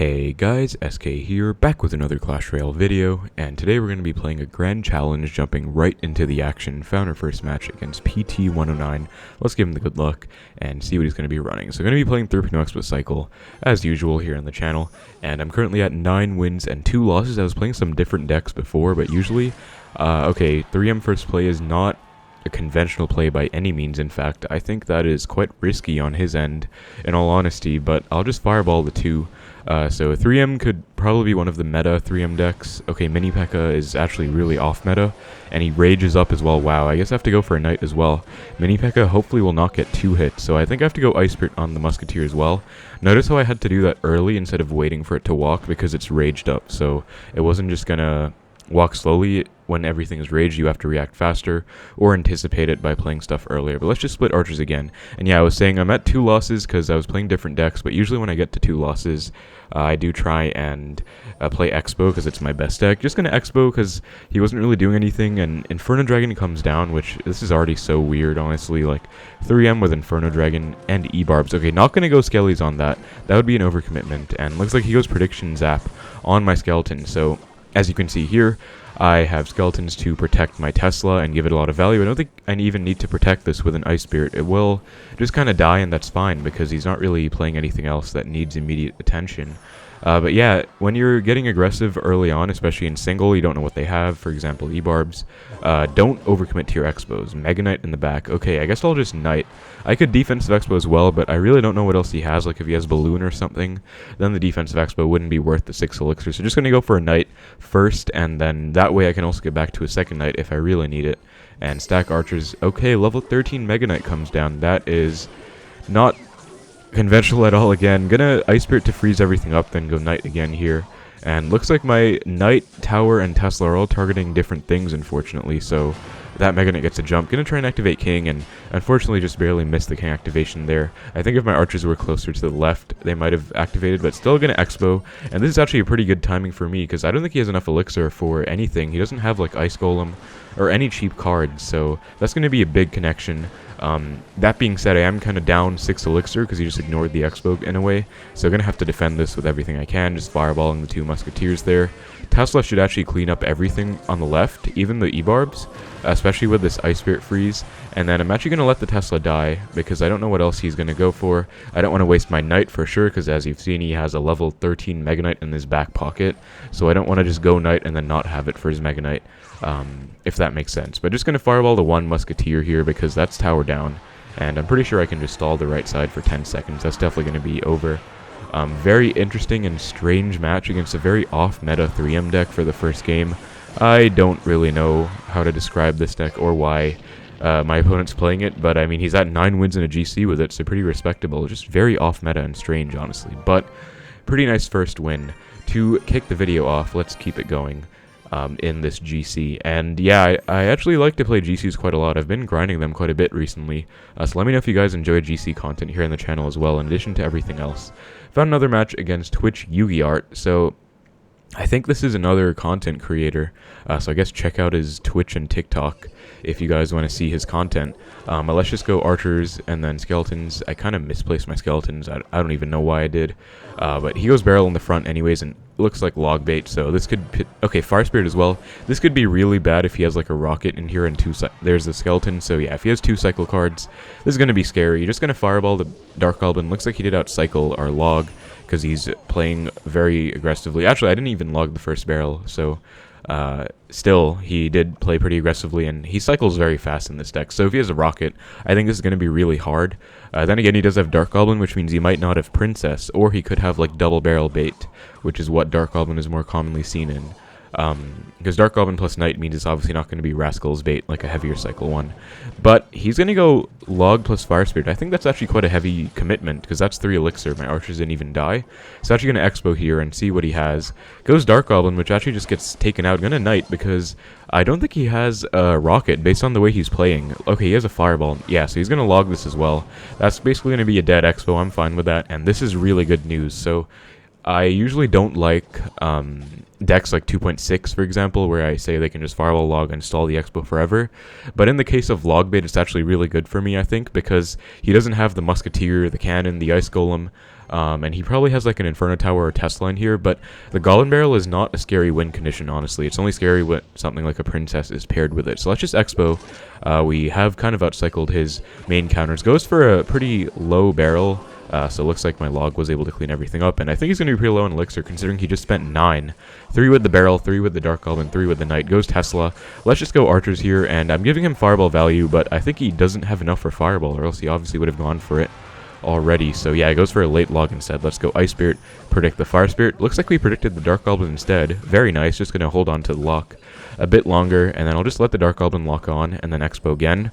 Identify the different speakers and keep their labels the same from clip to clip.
Speaker 1: Hey guys, SK here, back with another Clash Royale video, and today we're going to be playing a grand challenge, jumping right into the action. Found our first match against PT109. Let's give him the good luck and see what he's going to be running. So we're going to be playing 3.0 Xbow cycle, as usual here on the channel, and I'm currently at 9 wins and 2 losses. I was playing some different decks before, but usually, 3M first play is not a conventional play by any means. In fact, I think that is quite risky on his end, in all honesty, but I'll just fireball the 2. So 3M could probably be one of the meta 3M decks. Okay, Mini P.E.K.K.A. is actually really off meta, and he rages up as well. Wow, I guess I have to go for a Knight as well. Mini P.E.K.K.A. hopefully will not get 2 hits, so I think I have to go Ice Spirit on the Musketeer as well. Notice how I had to do that early instead of waiting for it to walk, because it's raged up, so it wasn't just gonna walk slowly. When everything is raged, you have to react faster or anticipate it by playing stuff earlier. But let's just split archers again. And yeah, I was saying I'm at 2 losses because I was playing different decks, but usually when I get to 2 losses, I do try and play Xbow because it's my best deck. Just gonna Xbow because he wasn't really doing anything, and Inferno Dragon comes down, which this is already so weird, honestly. Like 3M with Inferno Dragon and E-Barbs. Okay, not gonna go Skellies on that. That would be an overcommitment, and looks like he goes Prediction Zap on my skeleton. So as you can see here, I have skeletons to protect my Tesla and give it a lot of value. I don't think I even need to protect this with an Ice Spirit. It will just kind of die, and that's fine because he's not really playing anything else that needs immediate attention. But yeah, when you're getting aggressive early on, especially in single, you don't know what they have. For example, E-Barbs. Don't overcommit to your Xbows. Mega Knight in the back. Okay, I guess I'll just Knight. I could defensive Xbow as well, but I really don't know what else he has. Like if he has Balloon or something, then the defensive Xbow wouldn't be worth the 6 elixir. So just going to go for a Knight first, and then that way I can also get back to a second Knight if I really need it. And stack archers. Okay, level 13 Mega Knight comes down. That is not conventional at all. Again, gonna Ice Spirit to freeze everything up, then go Knight again here. And looks like my Knight, Tower, and Tesla are all targeting different things, unfortunately, so that Mega Knight gets a jump. Gonna try and activate King, and unfortunately just barely missed the King activation there. I think if my archers were closer to the left, they might have activated, but still gonna Xbow. And this is actually a pretty good timing for me, because I don't think he has enough elixir for anything. He doesn't have, like, Ice Golem or any cheap cards, so that's gonna be a big connection. That being said, I am kind of down 6 elixir because he just ignored the Xbow in a way, so I'm going to have to defend this with everything I can, just fireballing the 2 Musketeers there. Tesla should actually clean up everything on the left, even the E-Barbs, especially with this Ice Spirit freeze, and then I'm actually going to let the Tesla die because I don't know what else he's going to go for. I don't want to waste my Knight for sure because as you've seen, he has a level 13 Mega Knight in his back pocket, so I don't want to just go Knight and then not have it for his Mega Knight, if that makes sense. But just going to fireball the 1 Musketeer here because that's tower down, and I'm pretty sure I can just stall the right side for 10 seconds. That's definitely going to be over. Very interesting and strange match against a very off-meta 3M deck for the first game. I don't really know how to describe this deck or why my opponent's playing it, but I mean, he's at 9 wins in a GC with it, so pretty respectable. Just very off-meta and strange, honestly, but pretty nice first win. To kick the video off, let's keep it going in this GC. And yeah, I actually like to play GCs quite a lot. I've been grinding them quite a bit recently, so let me know if you guys enjoy GC content here on the channel as well, in addition to everything else. Found another match against Twitch Yugi Art, so I think this is another content creator, so I guess check out his Twitch and TikTok if you guys want to see his content. But let's just go archers and then skeletons. I kind of misplaced my skeletons. I don't even know why I did. But he goes barrel in the front anyways, and looks like Logbait, so this could... Okay, Fire Spirit as well. This could be really bad if he has like a rocket in here and 2... There's the skeleton, so yeah, if he has 2 cycle cards, this is going to be scary. You're just going to fireball the Dark Goblin. Looks like he did outcycle our log, because he's playing very aggressively. Actually, I didn't even log the first barrel, so still, he did play pretty aggressively, and he cycles very fast in this deck. So if he has a rocket, I think this is going to be really hard. Then again, he does have Dark Goblin, which means he might not have Princess, or he could have like double barrel bait, which is what Dark Goblin is more commonly seen in. Because Dark Goblin plus Knight means it's obviously not going to be Rascal's Bait, like a heavier cycle one. But he's going to go Log plus Fire Spirit. I think that's actually quite a heavy commitment, because that's 3 elixir. My archers didn't even die. So actually going to Xbow here and see what he has. Goes Dark Goblin, which actually just gets taken out. Going to Knight, because I don't think he has a rocket, based on the way he's playing. Okay, he has a Fireball. Yeah, so he's going to log this as well. That's basically going to be a dead Xbow. I'm fine with that, and this is really good news. So I usually don't like decks like 2.6, for example, where I say they can just firewall log and stall the Xbow forever. But in the case of Logbait, it's actually really good for me, I think, because he doesn't have the Musketeer, the Cannon, the Ice Golem, And he probably has like an Inferno Tower or Tesla in here, but the Goblin Barrel is not a scary win condition, honestly. It's only scary when something like a Princess is paired with it. So let's just Expo. We have kind of outcycled his main counters. Goes for a pretty low barrel, so it looks like my log was able to clean everything up, and I think he's going to be pretty low in elixir considering he just spent 9. 3 with the barrel, 3 with the Dark Goblin, 3 with the Knight. Goes Tesla. Let's just go Archers here, and I'm giving him Fireball value, but I think he doesn't have enough for Fireball, or else he obviously would have gone for it already. So yeah, it goes for a late log instead. Let's go Ice Spirit, predict the Fire Spirit. Looks like we predicted the Dark Goblin instead. Very nice, just going to hold on to the lock a bit longer, and then I'll just let the Dark Goblin lock on, and then Expo again.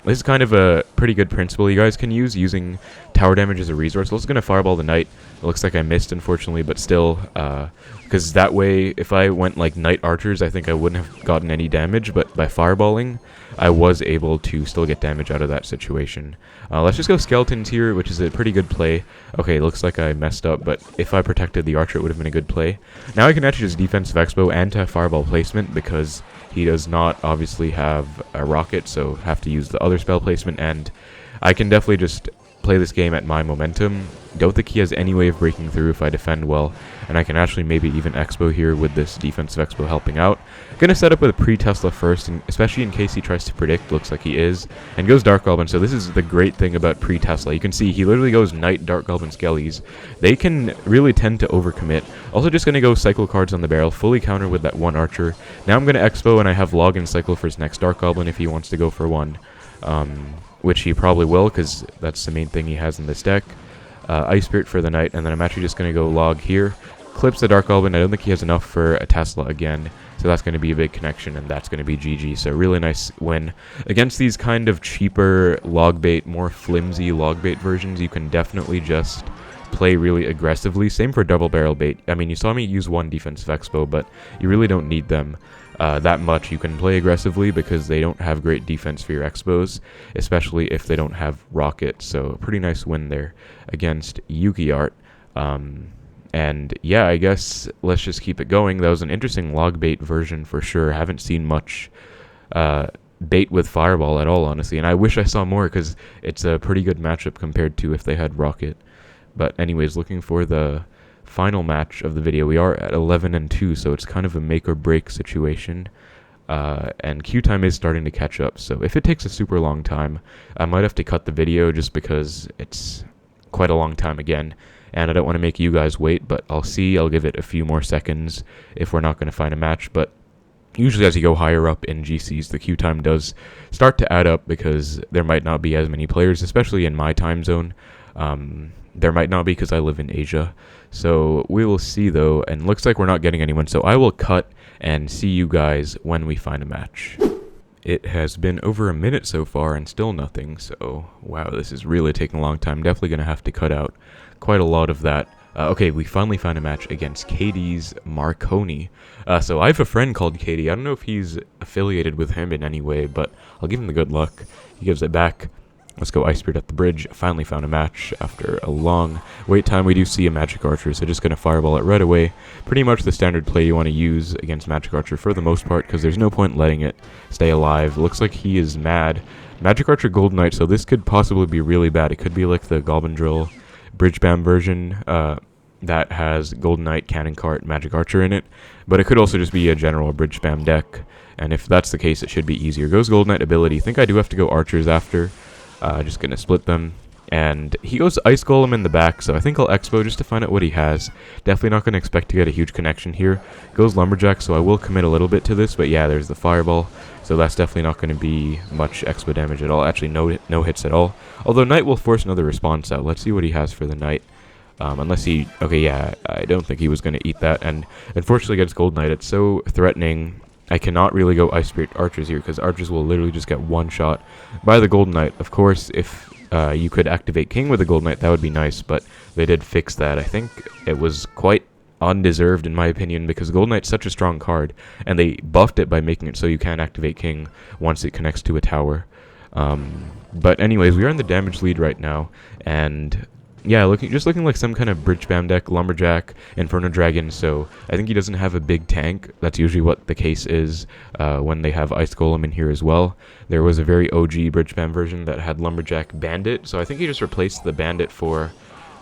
Speaker 1: This is kind of a pretty good principle you guys can use, using tower damage as a resource. I'm just going to Fireball the Knight. It looks like I missed, unfortunately, but still, because that way, if I went like Knight Archers, I think I wouldn't have gotten any damage, but by Fireballing, I was able to still get damage out of that situation. Let's just go Skeletons here, which is a pretty good play. Okay, looks like I messed up, but if I protected the Archer, it would have been a good play. Now I can actually just Defensive Expo and Fireball placement, because he does not obviously have a rocket, so have to use the other spell placement, and I can definitely just play this game at my momentum. Don't think he has any way of breaking through if I defend well, and I can actually maybe even Expo here with this Defensive Expo helping out. Gonna set up with a pre-Tesla first, and especially in case he tries to predict. Looks like he is, and goes Dark Goblin. So this is the great thing about pre-Tesla. You can see he literally goes Knight, Dark Goblin, Skellies. They can really tend to overcommit. Also just gonna go cycle cards on the barrel, fully counter with that one Archer. Now I'm gonna Expo, and I have log and cycle for his next Dark Goblin if he wants to go for one. Which he probably will, because that's the main thing he has in this deck. Ice Spirit for the Knight, and then I'm actually just going to go log here. Clips the Dark Goblin. I don't think he has enough for a Tesla again, so that's going to be a big connection, and that's going to be GG. So really nice win. Against these kind of cheaper Logbait, more flimsy Logbait versions, you can definitely just play really aggressively. Same for Double Barrel Bait. I mean, you saw me use one Defensive Expo, but you really don't need them that much. You can play aggressively because they don't have great defense for your Expos, especially if they don't have rockets. So a pretty nice win there against Yuki Art. And yeah, I guess let's just keep it going. That was an interesting Logbait version for sure. Haven't seen much bait with Fireball at all, honestly, and I wish I saw more because it's a pretty good matchup compared to if they had rocket. But anyways, looking for the final match of the video. We are at 11-2, so it's kind of a make or break situation, and queue time is starting to catch up. So if it takes a super long time, I might have to cut the video just because it's quite a long time again, and I don't want to make you guys wait. But I'll give it a few more seconds if we're not going to find a match. But usually as you go higher up in GCs, the queue time does start to add up because there might not be as many players, especially in my time zone. There might not be because I live in Asia. So we will see though, and looks like we're not getting anyone. So I will cut and see you guys when we find a match. It has been over a minute so far and still nothing. So wow, this is really taking a long time. Definitely going to have to cut out quite a lot of that. Okay, we finally found a match against Katie's Marconi. So I have a friend called Katie. I don't know if he's affiliated with him in any way, but I'll give him the good luck. He gives it back. Let's go Ice Spirit at the bridge. Finally found a match after a long wait time. We do see a Magic Archer, so just going to Fireball it right away. Pretty much the standard play you want to use against Magic Archer for the most part, because there's no point letting it stay alive. Looks like he is mad. Magic Archer Gold Knight, so this could possibly be really bad. It could be like the Goblin Drill Bridgespam version that has Golden Knight, Cannon Cart, Magic Archer in it, but it could also just be a general Bridgespam deck, and if that's the case, it should be easier. Goes Golden Knight ability. I think I do have to go Archers after. Just going to split them. And he goes Ice Golem in the back, so I think I'll Expo just to find out what he has. Definitely not going to expect to get a huge connection here. Goes Lumberjack, so I will commit a little bit to this, but yeah, there's the Fireball. So that's definitely not going to be much Expo damage at all. Actually, no hits at all. Although Knight will force another response out. Let's see what he has for the Knight. Unless he... Okay, yeah, I don't think he was going to eat that. And unfortunately against Gold Knight, it's so threatening. I cannot really go Ice Spirit Archers here, because Archers will literally just get one shot by the Golden Knight. Of course, if you could activate King with the Golden Knight, that would be nice, but they did fix that. I think it was quite undeserved, in my opinion, because Golden Knight's such a strong card, and they buffed it by making it so you can't activate King once it connects to a tower. But anyways, we are in the damage lead right now, and... yeah, just looking like some kind of Bridgespam deck, Lumberjack, Inferno Dragon, so I think he doesn't have a big tank. That's usually what the case is when they have Ice Golem in here as well. There was a very OG Bridgespam version that had Lumberjack Bandit, so I think he just replaced the Bandit for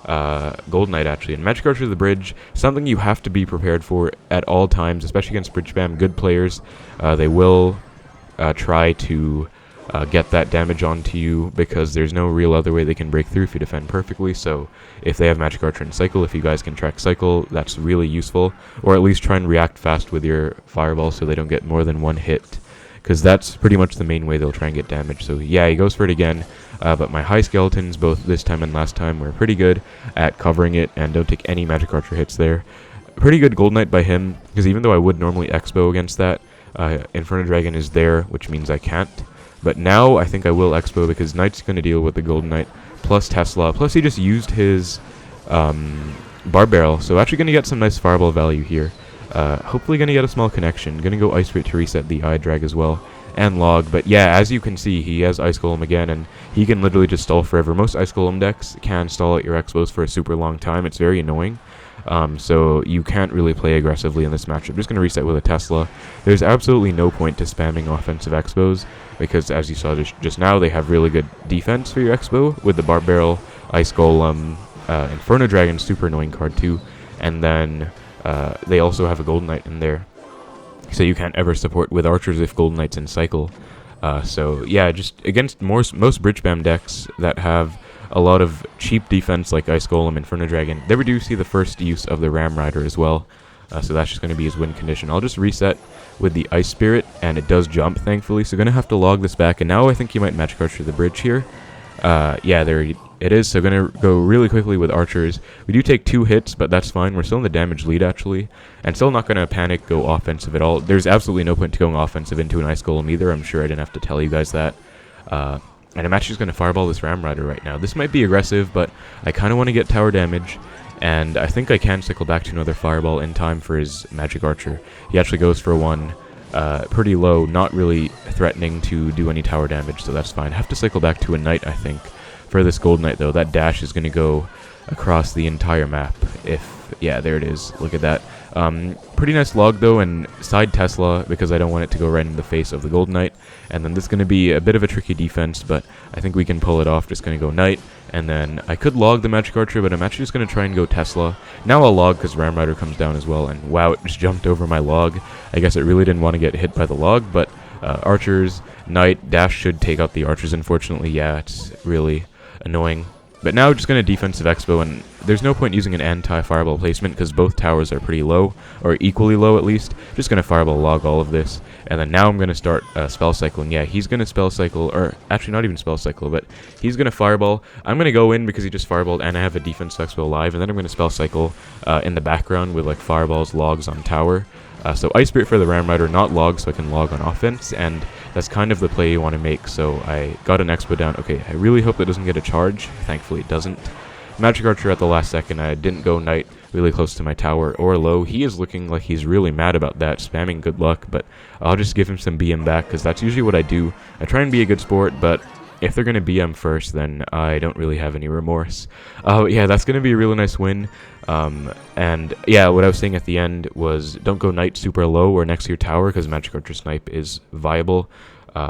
Speaker 1: Gold Knight actually. And Magic Archer of the Bridge, something you have to be prepared for at all times, especially against Bridgespam. Good players, they will try to get that damage onto you because there's no real other way they can break through if you defend perfectly. So if they have Magic Archer and Cycle, if you guys can track Cycle, that's really useful. Or at least try and react fast with your Fireball so they don't get more than one hit, because that's pretty much the main way they'll try and get damage. So yeah, he goes for it again, but my high skeletons, both this time and last time, were pretty good at covering it and don't take any Magic Archer hits there. Pretty good Gold Knight by him, because even though I would normally Xbow against that, Inferno Dragon is there, which means I can't. But now I think I will Expo because Knight's going to deal with the Golden Knight plus Tesla. Plus he just used his Barb Barrel, so actually going to get some nice Fireball value here. Hopefully going to get a small connection. Going to go Ice Spirit to reset the Eye Drag as well. And Log, but yeah, as you can see, he has Ice Golem again, and he can literally just stall forever. Most Ice Golem decks can stall out your Expos for a super long time. It's very annoying. So you can't really play aggressively in this matchup. Just going to reset with a Tesla. There's absolutely no point to spamming offensive Expos, because as you saw just now, they have really good defense for your Expo with the Barb Barrel, Ice Golem, Inferno Dragon, super annoying card too, and then they also have a Golden Knight in there. So you can't ever support with archers if Golden Knight's in cycle. So yeah, just against most Bridgespam decks that have a lot of cheap defense like Ice Golem, Inferno Dragon, they do see the first use of the Ram Rider as well. So that's just going to be his win condition. I'll just reset with the Ice Spirit, and it does jump, thankfully. So going to have to log this back, and now I think he might Magic Archer the bridge here. Yeah, there it is. So going to go really quickly with archers. We do take 2 hits, but that's fine. We're still in the damage lead, actually. And still not going to panic, go offensive at all. There's absolutely no point to going offensive into an Ice Golem either. I'm sure I didn't have to tell you guys that. And I'm actually just going to Fireball this Ram Rider right now. This might be aggressive, but I kind of want to get tower damage. And I think I can cycle back to another Fireball in time for his Magic Archer. He actually goes for 1. Pretty low, not really threatening to do any tower damage, so that's fine. Have to cycle back to a Knight, I think, for this Gold Knight, though. That dash is going to go across the entire map. Yeah, there it is. Look at that. Pretty nice log, though, and side Tesla, because I don't want it to go right in the face of the Gold Knight. And then this is going to be a bit of a tricky defense, but I think we can pull it off. Just going to go Knight, and then I could log the Magic Archer, but I'm actually just going to try and go Tesla. Now I'll log because Ram Rider comes down as well, and wow, it just jumped over my log. I guess it really didn't want to get hit by the log, but archers, Knight, dash should take out the archers, unfortunately. Yeah, it's really annoying. But now just going to defensive Expo, and there's no point using an anti-Fireball placement because both towers are pretty low, or equally low at least. Just going to Fireball log all of this, and then now I'm going to start spell cycling. Yeah, he's going to spell cycle, or actually not even spell cycle, but he's going to Fireball. I'm going to go in because he just Fireballed, and I have a defensive Expo live, and then I'm going to spell cycle in the background with like Fireballs, logs on tower. So Ice Spirit for the Ram Rider, not log, so I can log on offense, and that's kind of the play you want to make. So I got an Expo down. Okay, I really hope that doesn't get a charge. Thankfully it doesn't. Magic Archer at the last second. I didn't go Knight really close to my tower or low. He is looking like he's really mad about that, spamming good luck, but I'll just give him some BM back because that's usually what I do. I try and be a good sport, but if they're going to BM first, then I don't really have any remorse. Yeah, that's going to be a really nice win. And yeah, what I was saying at the end was don't go Knight super low or next to your tower because Magic Archer Snipe is viable.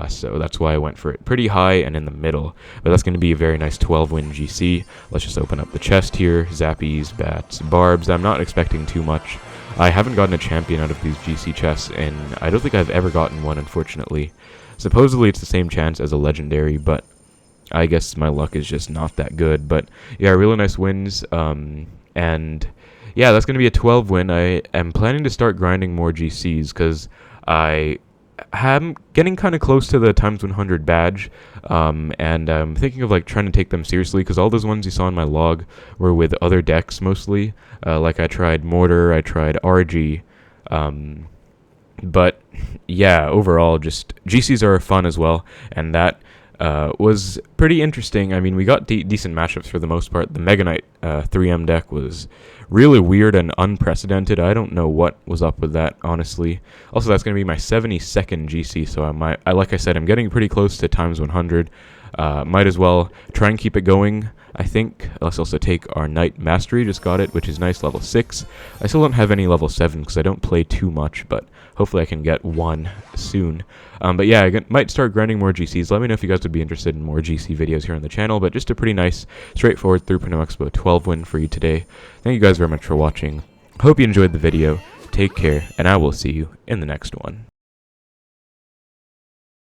Speaker 1: So that's why I went for it pretty high and in the middle. But that's going to be a very nice 12-win GC. Let's just open up the chest here. Zappies, bats, barbs. I'm not expecting too much. I haven't gotten a champion out of these GC chests, and I don't think I've ever gotten one, unfortunately. Supposedly it's the same chance as a legendary, but I guess my luck is just not that good. But yeah, really nice wins. And yeah, that's going to be a 12-win. I am planning to start grinding more GCs because I am getting kind of close to the times 100 badge, and I'm thinking of like trying to take them seriously because all those ones you saw in my log were with other decks mostly. Like I tried Mortar, I tried RG, but yeah, overall just GCs are fun as well, and that was pretty interesting. I mean, we got decent matchups for the most part. The Mega Knight 3M deck was really weird and unprecedented. I don't know what was up with that, honestly. Also, that's going to be my 72nd GC, so like I said, I'm getting pretty close to times 100. Might as well try and keep it going. I think. Let's also take our Knight Mastery, just got it, which is nice, level 6. I still don't have any level 7 because I don't play too much, but hopefully I can get one soon. But yeah, I might start grinding more GCs. Let me know if you guys would be interested in more GC videos here on the channel, but just a pretty nice, straightforward 3.0 Xbow 12 win for you today. Thank you guys very much for watching. Hope you enjoyed the video. Take care, and I will see you in the next one.